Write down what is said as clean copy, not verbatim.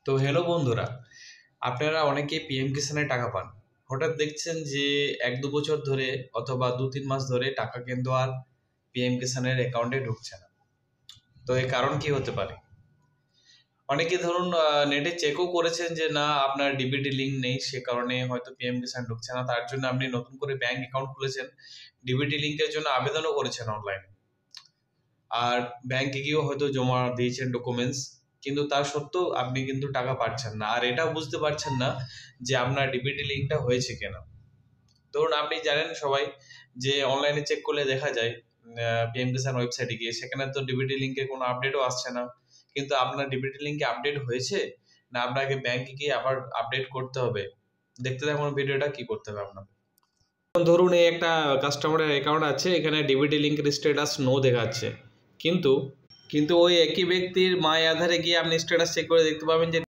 তো হ্যালো বন্ধুরা, আপনারা অনেকেই পিএম কিষানে টাকা পান। হঠাৎ দেখছেন যে ১-২ বছর ধরে অথবা ২-৩ মাস ধরে টাকা কিন্তু আর পিএম কিষানের অ্যাকাউন্টে ঢুকছে না। তো এর কারণ কি হতে পারে? অনেকে ধরুন নেটে চেকও করেছেন যে না আপনার ডিবিটি লিঙ্ক নেই, সে কারণে হয়তো পিএম কিষান ঢুকছে না। তার জন্য আপনি নতুন করে ব্যাংক অ্যাকাউন্ট খুলেছেন, ডিবিটি লিঙ্কের জন্য আবেদনও করেছেন অনলাইনে। আর ব্যাংকে গিয়েও হয়তো জমা দিয়েছেন ডকুমেন্টস, কিন্তু তার সত্ত্বেও আপনি কিন্তু টাকা পাচ্ছেন না। আর এটাও বুঝতে পারছেন না যে আপনার ডিবিটি লিঙ্কটা হয়েছে কিনা। ধরুন আপনি জানেন সবাই যে অনলাইনে চেক করলে দেখা যায় পিএম কিষান ওয়েবসাইটে গিয়ে সেখানে তো ডিবিটি লিঙ্কের কোনো আপডেটও আসছে না। কিন্তু আপনার ডিবিটি লিঙ্কে আপডেট হয়েছে না আপনাকে ব্যাংকে গিয়ে আবার আপডেট করতে হবে? দেখতে থাকুন ভিডিওটা, কি করতে হবে আপনাকে। ধরুন এই একটা কাস্টমারের অ্যাকাউন্ট আছে, এখানে ডিবিটি লিঙ্কের স্ট্যাটাস নো দেখাচ্ছে, কিন্তু কিন্তু ওই একই ব্যক্তির মাই আধারে গিয়ে আপনি স্ট্যাটাস চেক করে দেখতে পাবেন যে